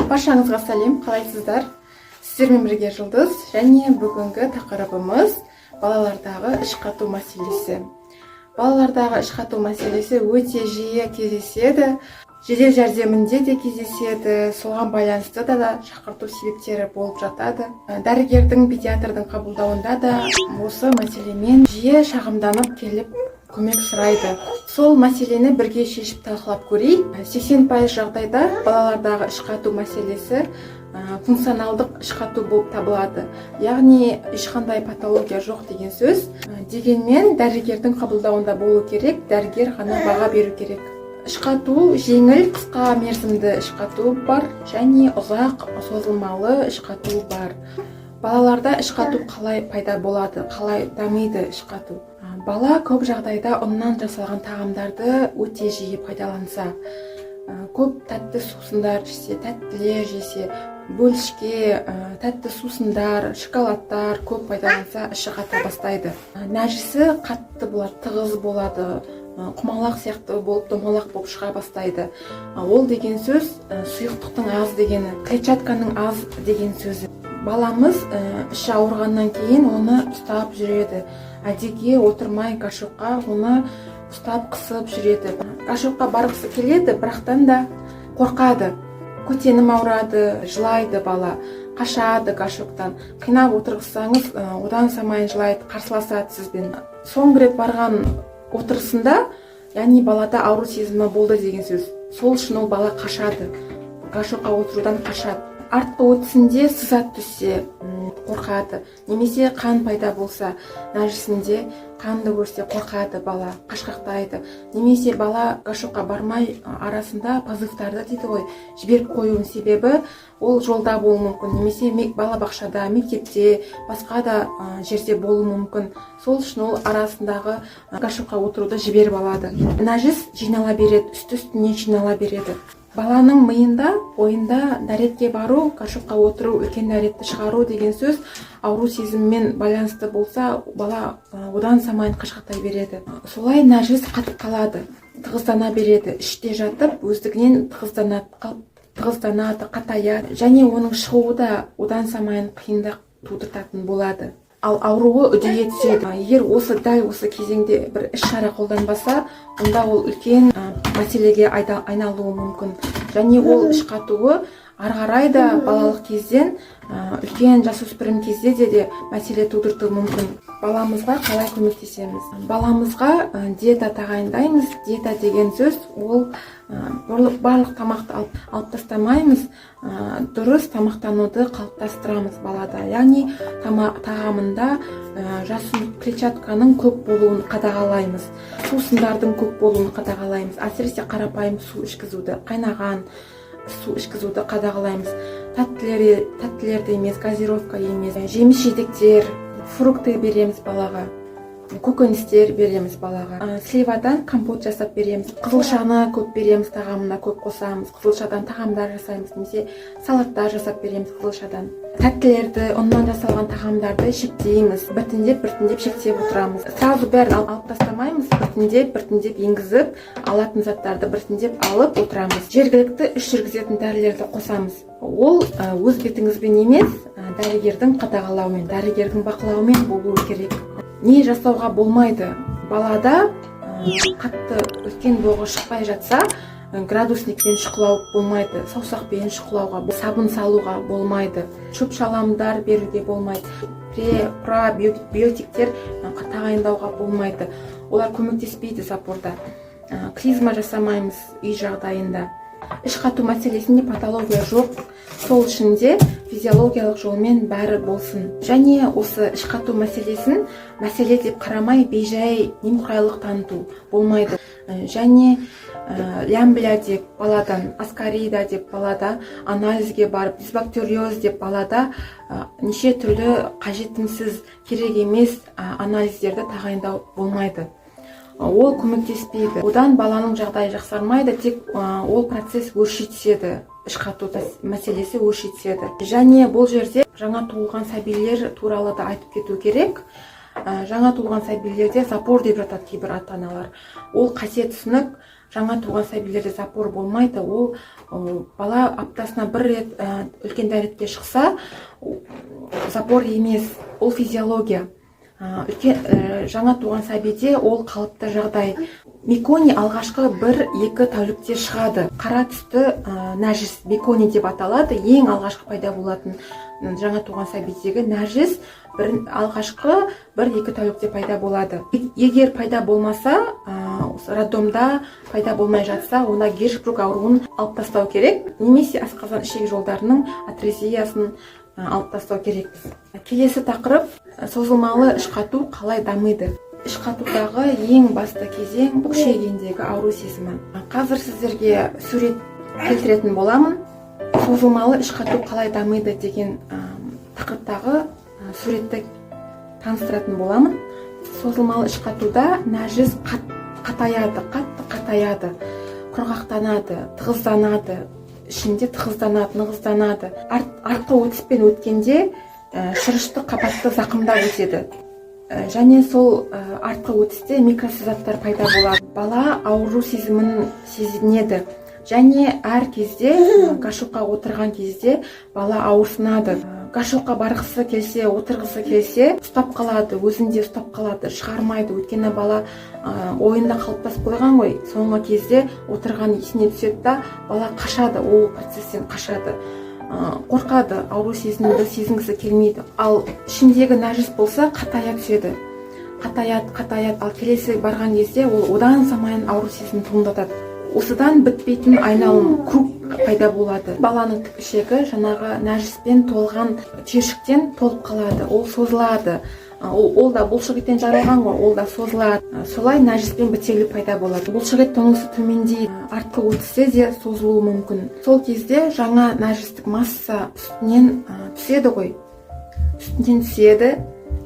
Баршаңызға сәлем, қалайсыздар? Сіздермен бірге Жұлдыз, және бүгінгі тақырыбымыз балалардағы іш қату мәселесі. Балалардағы іш қату мәселесі өте жиі кездеседі, жедел жәрдемінде де кездеседі, соған байланысты да шақырту себептері болып жатады. Дәрігердің, педиатрдың қабылдауында да осы мәселемен жиі шағымданып келіп көмек сұрайды. Сол мәселені бірге шешіп талқылап көрейік. 80% жағдайда балалардағы іш қату мәселесі функционалдық іш қату болып табылады. Яғни ешқандай патология жоқ деген сөз. Дегенмен дәрігердің қабылдауында болу керек, дәрігер ғана баға беру керек. Іш қату жеңіл, қысқа мерзімді іш қату бар, және ұзақ созылмалы іш қату бар. Балаларда іш қату қалай пайда болады, қалай дамиды іш қату? Бала көп жағдайда ұннан жасалған тағамдарды өте жиі пайдаланса, көп тәтті сусындар жесе, тәттілер жесе, бөлішке, тәтті сусындар, шоколадтар көп пайдаланса, іші қата бастайды. Нәжісі қатты болады, тығыз болады, құмалақ сияқты болып, домалақ болып шыға бастайды. Ол деген сөз сұйықтықтың аз дегені, клетчатканың аз деген сөзі. Баламыз іші ауырғаннан кейін оны ұстап жүреді. Әдеге отырмай гашокқа оны ұстап қысып жүреді. Гашокқа барғысы келеді, бірақтан да қорқады. Көтенім ауырады, жылайды бала, қашады гашоктан. Қинап отырғызсаңыз, одан самайын жылайды, қарсыласады сізбен. Соңғы рет барған отырысында, яғни балада ауру сезімі болды деген сөз. Сол үшін ол бала қашады, гашокқа отырудан қашады. Артқы өтісінде сызат түссе қорқады, немесе қан пайда болса, нәжісінде қанды көрсе қорқады бала, қашқақтайды. Немесе бала гашокқа бармай арасында позывтарды дейді ғой, жіберіп қоюының себебі ол жолда болуы мүмкін, немесе балабақшада, мектепте, басқа да жерде болуы мүмкін. Сол үшін ол арасындағы гашокқа отыруды жіберіп алады. Нәжіс жинала береді, үсті-үстіне жинала береді. Баланың миында, ойында дәретке бару, гашокқа отыру, үлкен дәретті шығару деген сөз ауру сезіммен байланысты болса, бала одан самайын қашқақтай береді. Солай нәжіс қатып қалады, тығыздана береді, іште жатып өздігінен тығызданады, қатаяды, және оның шығуы да одан самайын қиындық тудыртатын болады. Ал ауруы үдейе түседі. Егер дәл осы кезеңде бір іс-шара қолданбаса, онда ол үлкен мәселеге айналуы мүмкін. Және ол іш қатуы ары қарай да балалық кезден үлкен жасөспірім кезде де мәселе тудыртуы мүмкін. Баламызға қалай көмектесеміз? Баламызға диета тағайындаймыз. Диета деген сөз ол барлық тамақты алып тастамаймыз, дұрыс тамақтануды қалыптастырамыз балада. Яғни тағамында жасыл клетчатканың көп болуын қадағалаймыз, сусындардың көп болуын қадағалаймыз, әсіресе қарапайым су ішкізуді, қайнаған су ішкізуді қадағалаймыз. Тәттілерді емес, газировка емес, жеміс-жидектер, фрукты береміз балаға, көкөністер береміз балаға. Сливадан компот жасап береміз. Қызылшаны көп береміз, тағамына көп қосамыз. Қызылшадан тағамдар жасаймыз, немесе салаттар жасап береміз қызылшадан. Тәттілерді, ұннан жасалған тағамдарды шектейміз. Біртіндеп шектеп отырамыз. Сразу бәрін алып тастамаймыз. Біртіндеп енгізіп, алатын заттарды біртіндеп алып отырамыз. Жергілікті іш жүргізетін дәрілерді қосамыз. Ол өз бетіңізбен емес, дәрігердің қадағалауымен, дәрігердің бақылауымен болуы керек. Не жасауға болмайды? Балада қатты үлкен боғы шықпай жатса, градусникпен шұқылау болмайды, саусақпен шұқылауға, сабын салуға болмайды, шөп шаламдар беруге болмайды, пробиотиктер тағайындауға болмайды. Олар көмектеспейді запорда. Клизма жасамаймыз үй жағдайында. Іш қату мәселесінде патология жоқ, сол үшін де физиологиялық жолмен бәрі болсын. Және осы іш қату мәселесін мәселе деп қарамай, бейжай немқұрайлық таныту болмайды. Және лямбля деп баладан, аскарида деп балада анализге барып, дисбактериоз деп балада неше түрлі қажетімсіз, керек емес анализдерді тағайындау болмайды. Ол көмектеспейді. Одан баланың жағдайы жақсармайды, тек ол процесс өрши түседі. Іш қату мәселесі өрши түседі. Және бұл жерде жаңа туылған сәбилер туралы да айтып кету керек. Жаңа туылған сәбилерде запор деп жатады кейбір ата-аналар. Ол қасиет түсінік, жаңа туған сәбилерде запор болмайды. Ол бала аптасына бір рет үлкен дәретке шықса, запор емес, ол физиология. Жаңа туған сәбиде ол қалыпты жағдай. Меконий алғашқы 1-2 тәулікте шығады. Қара түсті нәжіс меконий деп аталады. Ең алғашқы пайда болатын жаңа туған сәбидегі нәжіс алғашқы 1-2 тәулікте пайда болады. Егер пайда болмаса, роддомда пайда болмай жатса, онда Гиршбрук ауруын алып тастау керек, немесе асқазан ішек жолдарының атрезиясын алып тастау керекпіз. Келесі тақырып созылмалы ішқату қалай дамиды. Ішқатудағы ең басты кезең бүкшейгендегі ауру сезімі. Қазір сіздерге сурет келтіретін боламын. Созылмалы ішқату қалай дамиды деген тақырыптағы суретті таныстыратын боламын. Созылмалы ішқатуда нәжіс қатты қатаяды, құрғақтанады, тығызданады, ішінде тығызданады, нығызданады. Артқы өтіспен өткенде шырышты қабатты зақымдап өтеді. Және сол артқы өтісте микросызаттар пайда болады. Бала ауру сезімін сезінеді. Және әр кезде гашуққа отырған кезде бала ауырсынады. Гашуққа барғысы келсе, отырғысы келсе, ұстап қалады, өзінде ұстап қалады, шығармайды. Өйткені бала ойында қалыптасып қойған ғой. Соңғы кезде отырған есіне түседі да, бала қашады, ол процестен қашады. Қорқады, ауру сезімді сезінгісі келмейді. Ал ішіндегі нәжіс болса қатая түседі. Қатаяды, ал келесі барған кезде ол одан самайын ауру сезімін туындатады. Осыдан бітпейтін айналым, круг пайда болады. Баланың ішегі жаңағы нәжіспен толған түйіршіктен толып қалады, ол созылады. Ол да бұлшық еттен жаралған ғой, ол да созылады. Солай нәжіспен бітелу пайда болады. Бұлшық ет тонусы төмендейді, артқы өтісі де созылуы мүмкін. Сол кезде жаңа нәжістік масса үстінен түседі ғой. Үстінен түседі,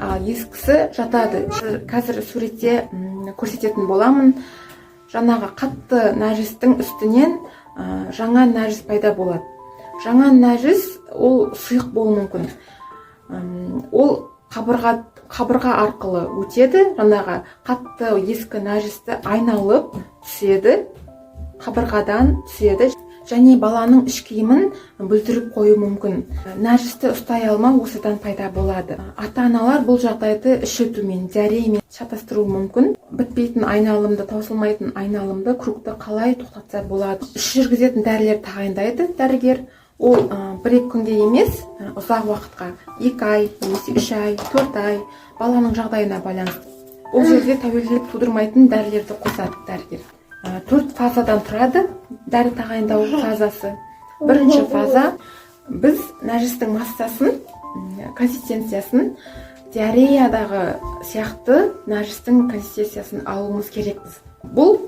ескісі жатады. Қазір суретте көрсететін боламын. Жаңағы қатты нәжістің үстінен жаңа нәжіс пайда болады. Жаңа нәжіс ол сұйық болуы мүмкін. Ол қабырға арқылы өтеді, жаңағы қатты ескі нәжісті айналып түседі, қабырғадан түседі. Және баланың іш киімін бүлдіріп қою мүмкін. Нәжісті ұстай алмау осыдан пайда болады. Ата-аналар бұл жағдайды іш өтумен, диареямен шатастыруы мүмкін. Бітпейтін айналымды, таусылмайтын айналымды, кругты қалай тоқтатса болады. Іш жүргізетін дәрілер тағайындайды дәрігер. Ол 1-2 күнге емес, ұзақ уақытқа, 2 ай, немесе 3 ай, 4 ай, баланың жағдайына байланысты. Ол жерде тәуелділік тудырмайтын дәрілерді қосады дәрігер. 4 фазадан тұрады дәрі тағайындау фазасы. Бірінші фаза, біз нәжістің массасын, консистенциясын диареядағы сияқты нәжістің консистенциясын алуымыз керекпіз. Бұл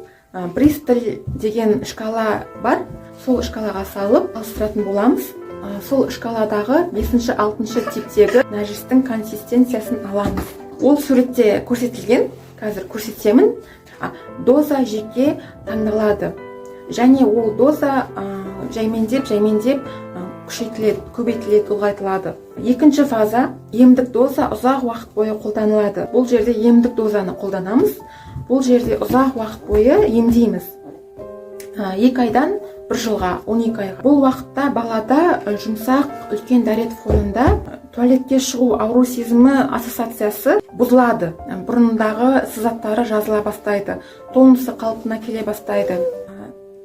Бристоль деген шкала бар, сол шкалаға салып салыстыратын боламыз. Сол шкаладағы 5-6 типтегі нәжістің консистенциясын аламыз. Ол суретте көрсетілген, қазір көрсетемін. Доза жеке таңдалады. Және ол доза жаймендеп күшейтіледі, көбейтіледі, ұлғайтылады. Екінші фаза, емдік доза ұзақ уақыт бойы қолданылады. Бұл жерде емдік дозаны қолданамыз. Бұл жерде ұзақ уақыт бойы емдейміз. 2 айдан 1 жылға, 12 айға. Бұл уақытта балада жұмсақ үлкен дәрет фонында туалетке шығу ауру сезімі ассоциациясы бұзылады. Бұрындағы сызаттары жазыла бастайды. Тонусы қалпына келе бастайды.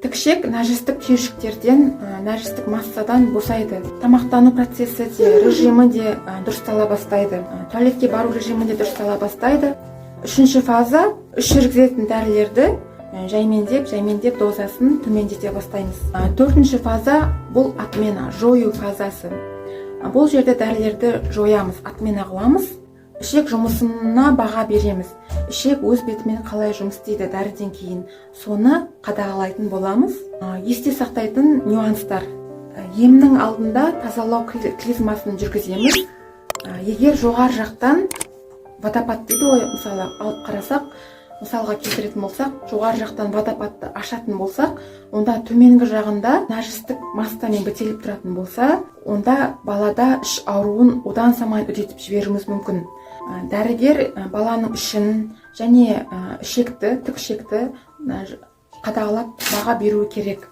Тікшек нәжістік түйіршіктерден, нәжістік массадан босайды. Тамақтану процесі де, режимі де дұрыстала бастайды. Туалетке бару режимі де дұрыстала бастайды. Үшінші фаза, іш жүргізетін дәрілерді жаймендеп дозасын төмендете бастаймыз. 4-ші фаза бұл отмена, жою фазасы. Бұл жерде дәрілерді жоямыз, отмена қыламыз. Ішек жұмысына баға береміз. Ішек өз бетімен қалай жұмыс істейді дәріден кейін, соны қадағалайтын боламыз. Есте сақтайтын нюанстар. Емнің алдында тазалау клизмасын жүргіземіз. Егер жоғар жақтан водопад дейді ғой, мысалы алып қарасақ, мысалға келтіретін болсақ, жоғар жақтан водопадты ашатын болсақ, онда төменгі жағында нәжістік массамен бітеліп тұратын болса, онда балада іш ауруын одан самайын үдетіп жіберуіміз мүмкін. Дәрігер баланың ішін және ішекті, тік ішекті қадағалап баға беруі керек.